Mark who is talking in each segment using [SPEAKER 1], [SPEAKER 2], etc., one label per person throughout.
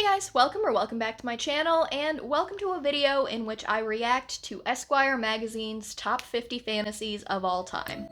[SPEAKER 1] Hey guys, welcome back to my channel, and welcome to a video in which I react to Esquire magazine's top 50 fantasies of all time.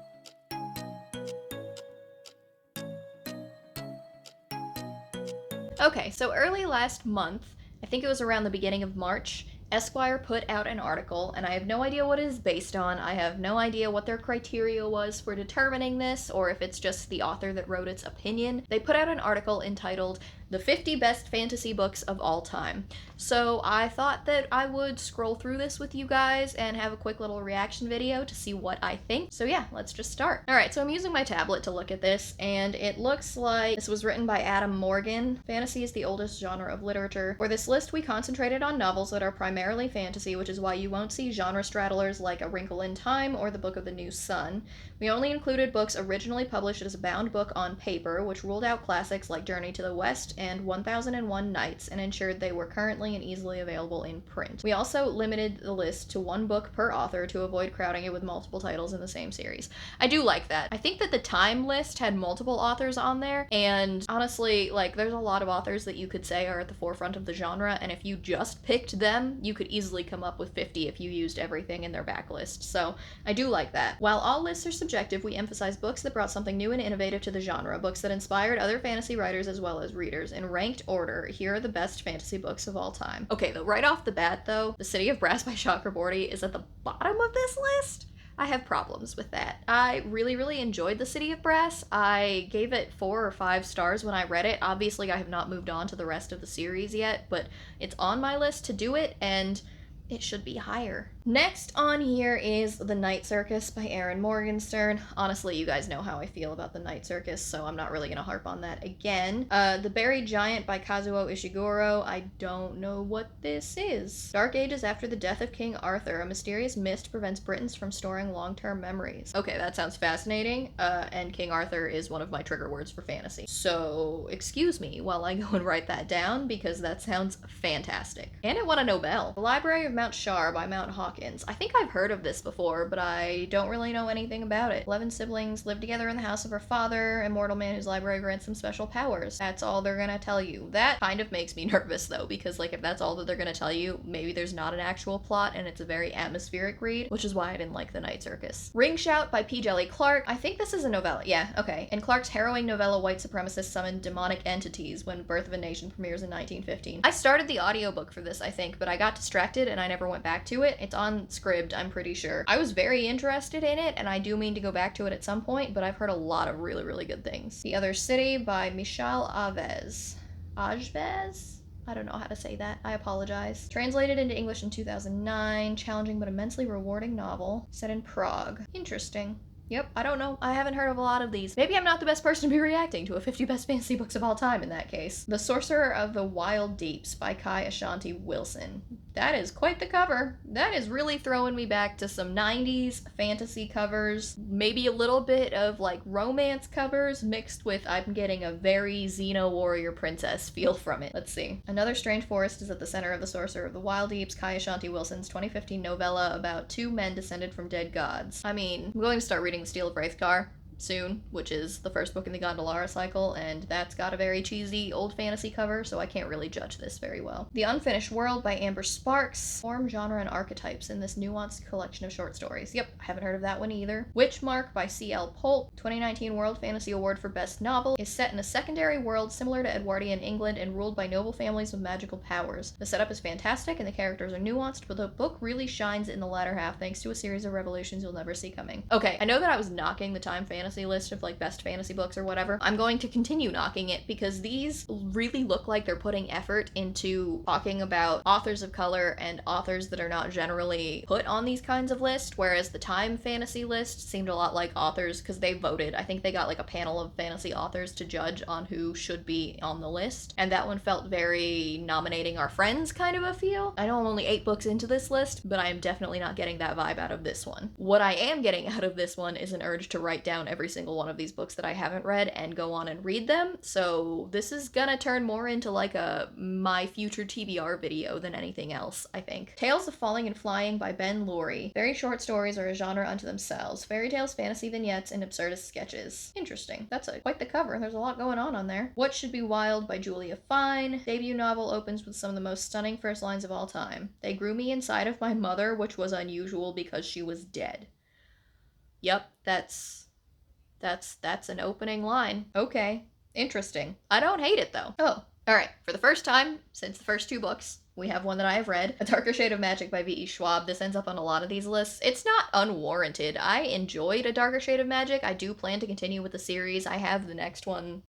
[SPEAKER 1] Okay, so early last month, I think it was around the beginning of March, Esquire put out an article, and I have no idea what it is based on. I have no idea what their criteria was for determining this, or if it's just the author that wrote its opinion. They put out an article entitled The 50 Best Fantasy Books of All Time. So I thought that I would scroll through this with you guys and have a quick little reaction video to see what I think. So yeah, let's just start. Alright, so I'm using my tablet to look at this, and it looks like this was written by Adam Morgan. Fantasy is the oldest genre of literature. For this list, we concentrated on novels that are primarily fantasy, which is why you won't see genre straddlers like A Wrinkle in Time or The Book of the New Sun. We only included books originally published as a bound book on paper, which ruled out classics like Journey to the West and 1001 Nights and ensured they were currently and easily available in print. We also limited the list to one book per author to avoid crowding it with multiple titles in the same series. I do like that. I think that the Time list had multiple authors on there, and honestly, like, there's a lot of authors that you could say are at the forefront of the genre, and if you just picked them, you could easily come up with 50 if you used everything in their backlist. So I do like that. While all lists are subjective, we emphasize books that brought something new and innovative to the genre, books that inspired other fantasy writers as well as readers. In ranked order, here are the best fantasy books of all time. Okay, though, right off the bat though, The City of Brass by Chakraborty is at the bottom of this list. I have problems with that. I really enjoyed The City of Brass. I gave it 4 or 5 stars when I read it. Obviously, I have not moved on to the rest of the series yet, but it's on my list to do it, and it should be higher. Next on here is The Night Circus by Erin Morgenstern. Honestly, you guys know how I feel about The Night Circus, so I'm not really gonna harp on that again. The Buried Giant by Kazuo Ishiguro. I don't know what this is. Dark Ages after the death of King Arthur. A mysterious mist prevents Britons from storing long-term memories. Okay, that sounds fascinating, and King Arthur is one of my trigger words for fantasy. So, excuse me while I go and write that down, because that sounds fantastic. And it won a Nobel. The Library of Mount Shar by Mount Hawkins. I think I've heard of this before, but I don't really know anything about it. 11 siblings live together in the house of her father, immortal man whose library grants them special powers. That's all they're gonna tell you. That kind of makes me nervous though, because like if that's all that they're gonna tell you, maybe there's not an actual plot and it's a very atmospheric read, which is why I didn't like The Night Circus. Ring Shout by P. Jelly Clark. I think this is a novella. Yeah, okay. In Clark's harrowing novella, white supremacists summon demonic entities when Birth of a Nation premieres in 1915. I started the audiobook for this, I think, but I got distracted and I never went back to it. It's on Scribd, I'm pretty sure. I was very interested in it, and I do mean to go back to it at some point, but I've heard a lot of really good things. The Other City by Michal Aves. Ajvez? I don't know how to say that. I apologize. Translated into English in 2009. Challenging but immensely rewarding novel set in Prague. Interesting. Yep, I don't know. I haven't heard of a lot of these. Maybe I'm not the best person to be reacting to a 50 best fantasy books of all time in that case. The Sorcerer of the Wild Deeps by Kai Ashanti Wilson. That is quite the cover. That is really throwing me back to some 90s fantasy covers, maybe a little bit of like romance covers mixed with I'm getting a very Xeno warrior princess feel from it. Let's see. Another Strange Forest is at the center of The Sorcerer of the Wild Deeps, Kai Ashanti Wilson's 2015 novella about 2 men descended from dead gods. I mean, I'm going to start reading The Steel of Wraithgar soon, which is the first book in the Gondolara cycle, and that's got a very cheesy old fantasy cover, so I can't really judge this very well. The Unfinished World by Amber Sparks. Form, genre, and archetypes in this nuanced collection of short stories. Yep, I haven't heard of that one either. Witchmark by C.L. Polk. 2019 World Fantasy Award for Best Novel. Is set in a secondary world similar to Edwardian England and ruled by noble families with magical powers. The setup is fantastic and the characters are nuanced, but the book really shines in the latter half thanks to a series of revelations you'll never see coming. Okay, I know that I was knocking the Time fantasy list of like best fantasy books or whatever. I'm going to continue knocking it because these really look like they're putting effort into talking about authors of color and authors that are not generally put on these kinds of lists, whereas the Time fantasy list seemed a lot like authors because they voted. I think they got like a panel of fantasy authors to judge on who should be on the list, and that one felt very nominating our friends kind of a feel. I know I'm only 8 books into this list, but I am definitely not getting that vibe out of this one. What I am getting out of this one is an urge to write down every every single one of these books that I haven't read and go on and read them. So this is gonna turn more into like a my future TBR video than anything else, I think. Tales of Falling and Flying by Ben Laurie. Very short stories are a genre unto themselves. Fairy tales, fantasy vignettes, and absurdist sketches. Interesting. That's quite the cover. There's a lot going on there. What Should Be Wild by Julia Fine. Debut novel opens with some of the most stunning first lines of all time. They grew me inside of my mother, which was unusual because she was dead. Yep, that's an opening line. Okay. Interesting. I don't hate it though. Oh, alright. For the first time since the first 2 books, we have one that I have read, A Darker Shade of Magic by V.E. Schwab. This ends up on a lot of these lists. It's not unwarranted. I enjoyed A Darker Shade of Magic. I do plan to continue with the series. I have the next one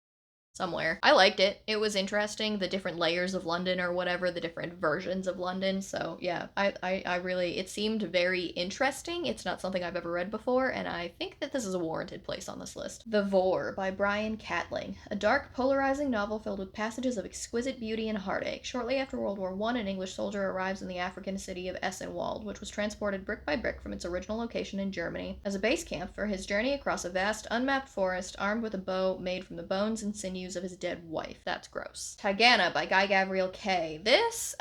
[SPEAKER 1] somewhere. I liked it. It was interesting, the different layers of London or whatever, the different versions of London. So yeah, I really, it seemed very interesting. It's not something I've ever read before, and I think that this is a warranted place on this list. The Vore by Brian Catling. A dark, polarizing novel filled with passages of exquisite beauty and heartache. Shortly after World War I, an English soldier arrives in the African city of Essenwald, which was transported brick by brick from its original location in Germany, as a base camp for his journey across a vast, unmapped forest, armed with a bow made from the bones and sinews of his dead wife. That's gross. Tigana by Guy Gavriel Kay. This,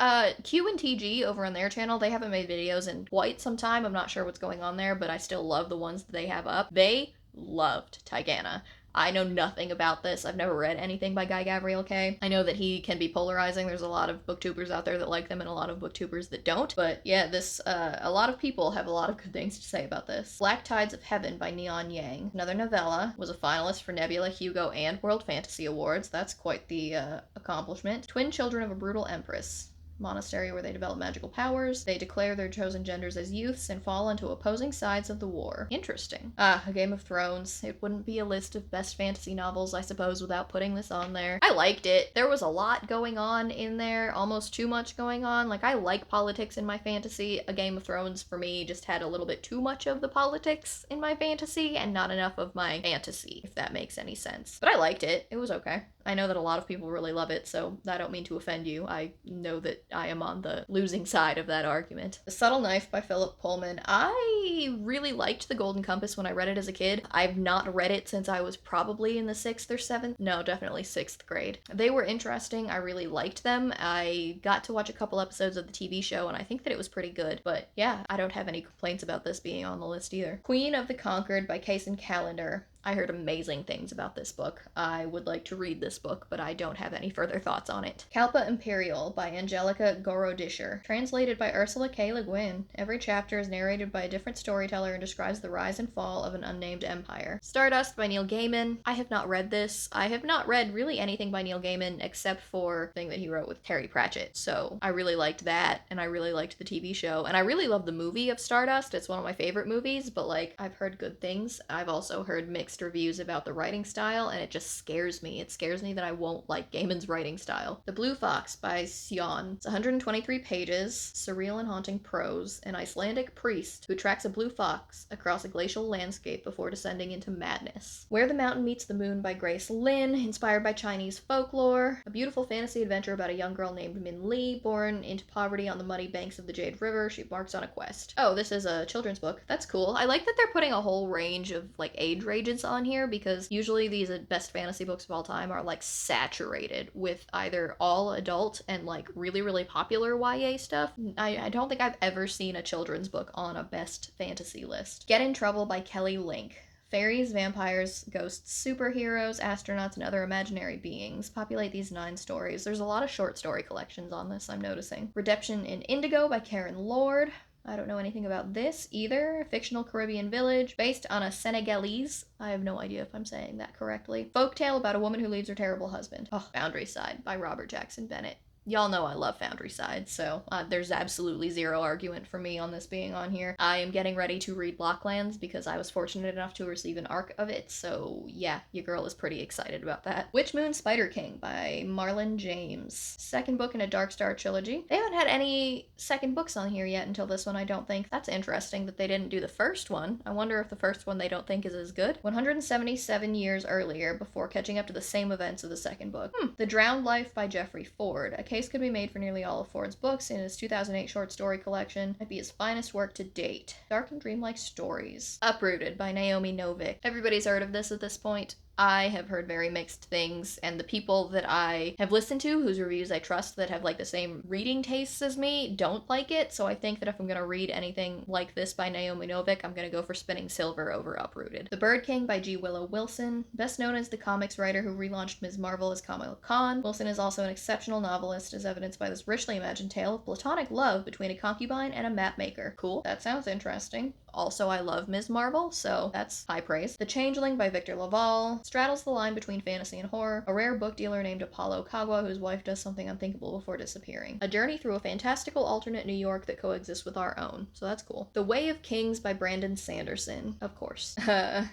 [SPEAKER 1] Q and TG over on their channel, they haven't made videos in quite some time. I'm not sure what's going on there, but I still love the ones that they have up. They loved Tigana. I know nothing about this. I've never read anything by Guy Gavriel Kay. I know that he can be polarizing. There's a lot of booktubers out there that like them and a lot of booktubers that don't. But yeah, this, a lot of people have a lot of good things to say about this. Black Tides of Heaven by Neon Yang. Another novella. Was a finalist for Nebula, Hugo, and World Fantasy Awards. That's quite the accomplishment. Twin Children of a Brutal Empress. Monastery where they develop magical powers. They declare their chosen genders as youths and fall into opposing sides of the war. Interesting. A Game of Thrones. It wouldn't be a list of best fantasy novels, I suppose, without putting this on there. I liked it. There was a lot going on in there, almost too much going on. Like, I like politics in my fantasy. A Game of Thrones, for me, just had a little bit too much of the politics in my fantasy and not enough of my fantasy, if that makes any sense. But I liked it. It was okay. I know that a lot of people really love it, so I don't mean to offend you. I know that I am on the losing side of that argument. The Subtle Knife by Philip Pullman. I really liked The Golden Compass when I read it as a kid. I've not read it since I was probably in the 6th or 7th. No, definitely 6th grade. They were interesting. I really liked them. I got to watch a couple episodes of the TV show, and I think that it was pretty good. But yeah, I don't have any complaints about this being on the list either. Queen of the Conquered by Kaysen Callender. I heard amazing things about this book. I would like to read this book, but I don't have any further thoughts on it. Kalpa Imperial by Angelica Gorodischer. Translated by Ursula K. Le Guin. Every chapter is narrated by a different storyteller and describes the rise and fall of an unnamed empire. Stardust by Neil Gaiman. I have not read this. I have not read really anything by Neil Gaiman except for the thing that he wrote with Terry Pratchett. So I really liked that, and I really liked the TV show, and I really love the movie of Stardust. It's one of my favorite movies, but like, I've heard good things. I've also heard mixed reviews about the writing style, and it just scares me. It scares me that I won't like Gaiman's writing style. The Blue Fox by Sion. It's 123 pages, surreal and haunting prose, an Icelandic priest who tracks a blue fox across a glacial landscape before descending into madness. Where the Mountain Meets the Moon by Grace Lin, inspired by Chinese folklore. A beautiful fantasy adventure about a young girl named Min Li, born into poverty on the muddy banks of the Jade River. She embarks on a quest. Oh, this is a children's book. That's cool. I like that they're putting a whole range of like age ranges on here, because usually these best fantasy books of all time are like saturated with either all adult and like really, really popular YA stuff. I don't think I've ever seen a children's book on a best fantasy list. Get in Trouble by Kelly Link. Fairies, vampires, ghosts, superheroes, astronauts, and other imaginary beings populate these 9 stories. There's a lot of short story collections on this, I'm noticing. Redemption in Indigo by Karen Lord. I don't know anything about this either. Fictional Caribbean village based on a Senegalese. I have no idea if I'm saying that correctly. Folktale about a woman who leaves her terrible husband. Oh, Boundary Side by Robert Jackson Bennett. Y'all know I love Foundry Side, so there's absolutely zero argument for me on this being on here. I am getting ready to read Blocklands because I was fortunate enough to receive an arc of it, so yeah, your girl is pretty excited about that. Witch Moon Spider King by Marlon James. Second book in a Dark Star trilogy. They haven't had any second books on here yet until this one, I don't think. That's interesting that they didn't do the first one. I wonder if the first one they don't think is as good. 177 years earlier, before catching up to the same events of the second book. The Drowned Life by Jeffrey Ford. A case could be made for nearly all of Ford's books in his 2008 short story collection. Might be his finest work to date. Dark and dreamlike stories. Uprooted by Naomi Novik. Everybody's heard of this at this point. I have heard very mixed things, and the people that I have listened to, whose reviews I trust, that have like the same reading tastes as me, don't like it, so I think that if I'm gonna read anything like this by Naomi Novik, I'm gonna go for Spinning Silver over Uprooted. The Bird King by G. Willow Wilson. Best known as the comics writer who relaunched Ms. Marvel as Kamala Khan, Wilson is also an exceptional novelist, as evidenced by this richly imagined tale of platonic love between a concubine and a mapmaker. Cool, that sounds interesting. Also, I love Ms. Marvel, so that's high praise. The Changeling by Victor Lavalle straddles the line between fantasy and horror. A rare book dealer named Apollo Kagwa, whose wife does something unthinkable before disappearing. A journey through a fantastical alternate New York that coexists with our own, so that's cool. The Way of Kings by Brandon Sanderson, of course.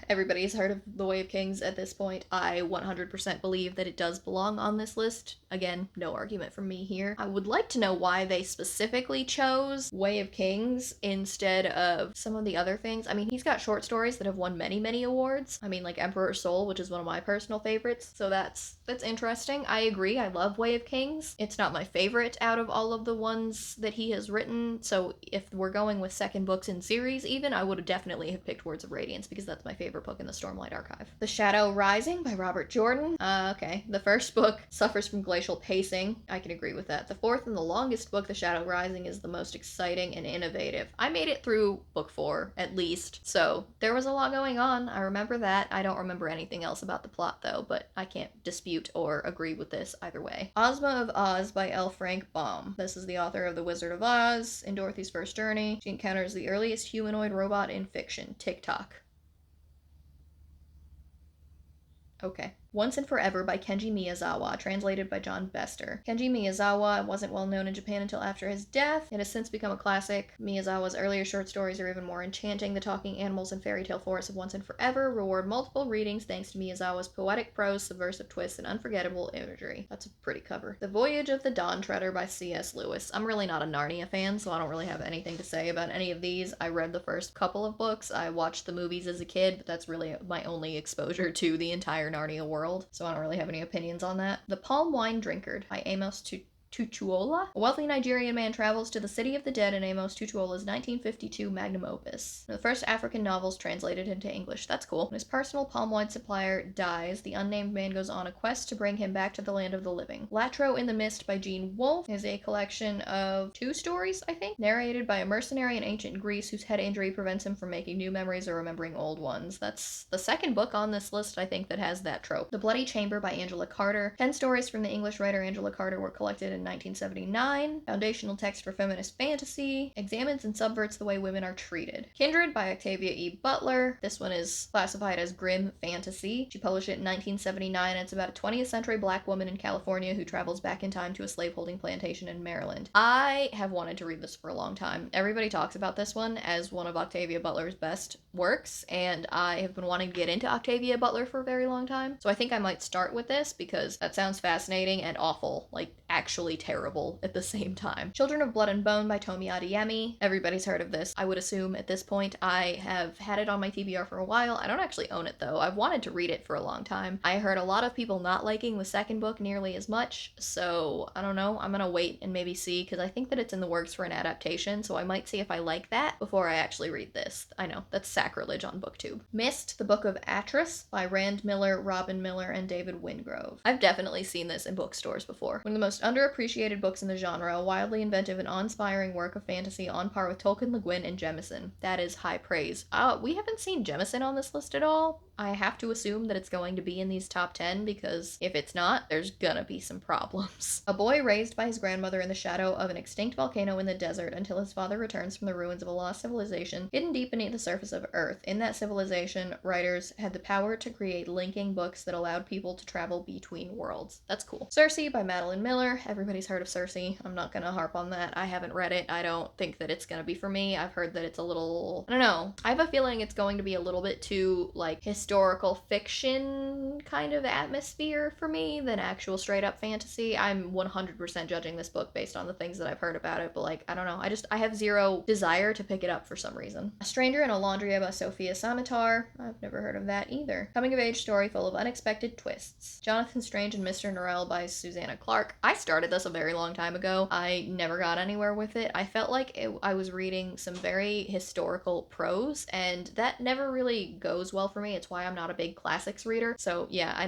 [SPEAKER 1] Everybody's heard of The Way of Kings at this point. I 100% believe that it does belong on this list. Again, no argument from me here. I would like to know why they specifically chose Way of Kings instead of some of the other things. I mean, he's got short stories that have won many awards. I mean, like Emperor's Soul, which is one of my personal favorites, so that's interesting. I agree, I love Way of Kings. It's not my favorite out of all of the ones that he has written, so if we're going with second books in series even, I would definitely have picked Words of Radiance, because that's my favorite book in the Stormlight Archive. The Shadow Rising by Robert Jordan. Okay. The first book suffers from glacial pacing. I can agree with that. The fourth and the longest book, The Shadow Rising, is the most exciting and innovative. I made it through book 4, at least, so there was a lot going on. I remember that. I don't remember anything else about the plot, though, but I can't dispute or agree with this either way. Ozma of Oz by L. Frank Baum. This is the author of The Wizard of Oz. In Dorothy's First Journey, she encounters the earliest humanoid robot in fiction, TikTok. Okay. Once and Forever by Kenji Miyazawa, translated by John Bester. Kenji Miyazawa wasn't well known in Japan until after his death. It has since become a classic. Miyazawa's earlier short stories are even more enchanting. The talking animals and fairy tale forests of Once and Forever reward multiple readings thanks to Miyazawa's poetic prose, subversive twists, and unforgettable imagery. That's a pretty cover. The Voyage of the Dawn Treader by C.S. Lewis. I'm really not a Narnia fan, so I don't really have anything to say about any of these. I read the first couple of books. I watched the movies as a kid, but that's really my only exposure to the entire Narnia world, so I don't really have any opinions on that. The Palm Wine Drinkard by Amos Tutuola. A wealthy Nigerian man travels to the city of the dead in Amos Tutuola's 1952 magnum opus. The first African novels translated into English. That's cool. When his personal palm wine supplier dies, the unnamed man goes on a quest to bring him back to the land of the living. Latro in the Mist by Gene Wolfe is a collection of 2 stories, I think, narrated by a mercenary in ancient Greece whose head injury prevents him from making new memories or remembering old ones. That's the second book on this list, I think, that has that trope. The Bloody Chamber by Angela Carter. 10 stories from the English writer Angela Carter were collected in 1979, foundational text for feminist fantasy, examines and subverts the way women are treated. Kindred by Octavia E. Butler. This one is classified as grim fantasy. She published it in 1979, and it's about a 20th century black woman in California who travels back in time to a slaveholding plantation in Maryland. I have wanted to read this for a long time. Everybody talks about this one as one of Octavia Butler's best works, and I have been wanting to get into Octavia Butler for a very long time, so I think I might start with this because that sounds fascinating and awful, like actually terrible at the same time. Children of Blood and Bone by Tomi Adeyemi. Everybody's heard of this, I would assume, at this point. I have had it on my TBR for a while. I don't actually own it, though. I've wanted to read it for a long time. I heard a lot of people not liking the second book nearly as much, so I don't know. I'm gonna wait and maybe see, because I think that it's in the works for an adaptation, so I might see if I like that before I actually read this. I know, that's sacrilege on BookTube. Mist, the Book of Atris by Rand Miller, Robin Miller, and David Wingrove. I've definitely seen this in bookstores before. One of the most underappreciated books in the genre, a wildly inventive and awe-inspiring work of fantasy on par with Tolkien, Le Guin, and Jemison. That is high praise. We haven't seen Jemison on this list at all. I have to assume that it's going to be in these top 10, because if it's not, there's gonna be some problems. A boy raised by his grandmother in the shadow of an extinct volcano in the desert until his father returns from the ruins of a lost civilization hidden deep beneath the surface of Earth. In that civilization, writers had the power to create linking books that allowed people to travel between worlds. That's cool. Circe by Madeline Miller. Everybody's heard of Circe. I'm not gonna harp on that. I haven't read it. I don't think that it's gonna be for me. I've heard that it's a little, I don't know. I have a feeling it's going to be a little bit too, like, historical fiction kind of atmosphere for me than actual straight up fantasy. I'm 100% judging this book based on the things that I've heard about it, but like, I don't know. I have zero desire to pick it up for some reason. A Stranger in a Laundry by Sophia Samatar. I've never heard of that either. Coming of age story full of unexpected twists. Jonathan Strange and Mr. Norrell by Susanna Clarke. I started this a very long time ago. I never got anywhere with it. I felt like I was reading some very historical prose, and that never really goes well for me. It's why I'm not a big classics reader. So yeah, I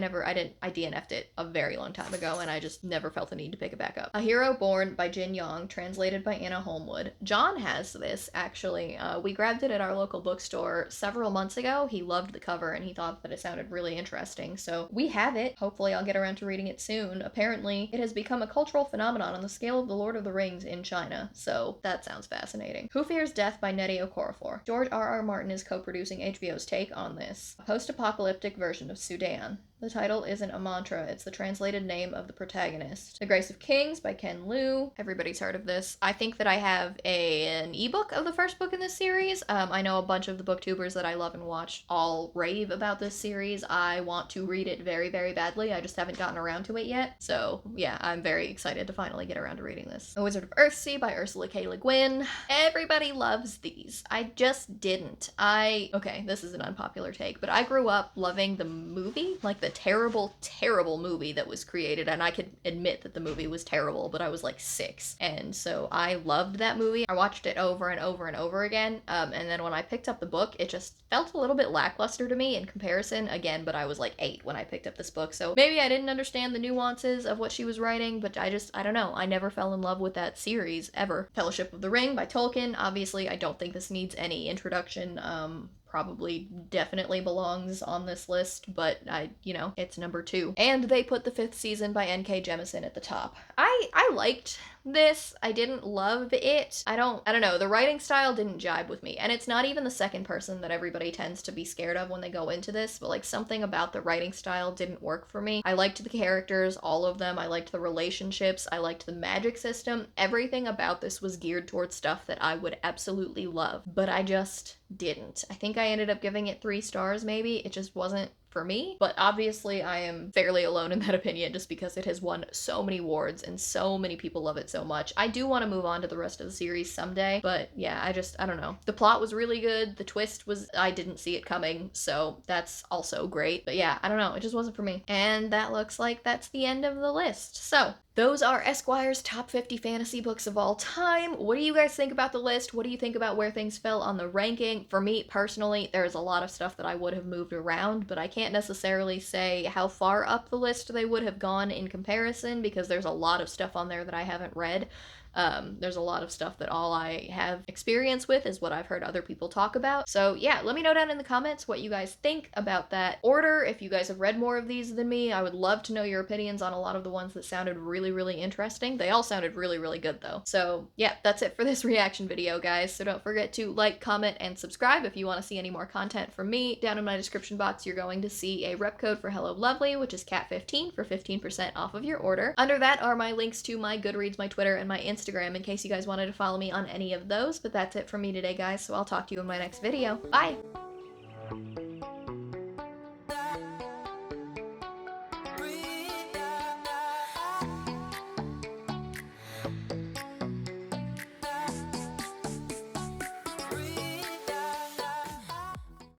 [SPEAKER 1] DNF'd it a very long time ago, and I just never felt the need to pick it back up. A Hero Born by Jin Yong, translated by Anna Holmwood. John has this, actually. We grabbed it at our local bookstore several months ago. He loved the cover, and he thought that it sounded really interesting. So we have it. Hopefully I'll get around to reading it soon. Apparently, it has become a cultural phenomenon on the scale of The Lord of the Rings in China. So that sounds fascinating. Who Fears Death by Nnedi Okorafor. George R.R. Martin is co-producing HBO's take on this. A post-apocalyptic version of Sudan. The title isn't a mantra, it's the translated name of the protagonist. The Grace of Kings by Ken Liu. Everybody's heard of this. I think that I have an ebook of the first book in this series. I know a bunch of the booktubers that I love and watch all rave about this series. I want to read it very, very badly. I just haven't gotten around to it yet. So yeah, I'm very excited to finally get around to reading this. The Wizard of Earthsea by Ursula K. Le Guin. Everybody loves these. I just didn't. Okay, this is an unpopular take, but I grew up loving the movie, like the terrible, terrible movie that was created, and I could admit that the movie was terrible, but I was like 6, and so I loved that movie. I watched it over and over and over again, and then when I picked up the book, it just felt a little bit lackluster to me in comparison, again, but I was like 8 when I picked up this book, so maybe I didn't understand the nuances of what she was writing, but I don't know, I never fell in love with that series, ever. Fellowship of the Ring by Tolkien. Obviously, I don't think this needs any introduction. Probably definitely belongs on this list, but it's number 2. And they put the 5th season by N.K. Jemisin at the top. I liked this. I didn't love it. I don't know. The writing style didn't jibe with me. And it's not even the second person that everybody tends to be scared of when they go into this, but like something about the writing style didn't work for me. I liked the characters, all of them. I liked the relationships. I liked the magic system. Everything about this was geared towards stuff that I would absolutely love, but I just didn't. I think I ended up giving it 3 stars maybe. It just wasn't for me, but obviously I am fairly alone in that opinion just because it has won so many awards and so many people love it so much. I do want to move on to the rest of the series someday, but yeah, I don't know. The plot was really good. The twist was, I didn't see it coming, so that's also great. But yeah, I don't know. It just wasn't for me. And that looks like that's the end of the list. So those are Esquire's top 50 fantasy books of all time. What do you guys think about the list? What do you think about where things fell on the ranking? For me, personally, there's a lot of stuff that I would have moved around, but I can't necessarily say how far up the list they would have gone in comparison because there's a lot of stuff on there that I haven't read. There's a lot of stuff that all I have experience with is what I've heard other people talk about. So yeah, let me know down in the comments what you guys think about that order. If you guys have read more of these than me, I would love to know your opinions on a lot of the ones that sounded really, really interesting. They all sounded really, really good though. So yeah, that's it for this reaction video, guys. So don't forget to like, comment, and subscribe if you want to see any more content from me. Down in my description box, you're going to see a rep code for Hello Lovely, which is cat15 for 15% off of your order. Under that are my links to my Goodreads, my Twitter, and my Instagram in case you guys wanted to follow me on any of those. But that's it for me today, guys, so I'll talk to you in my next video. Bye!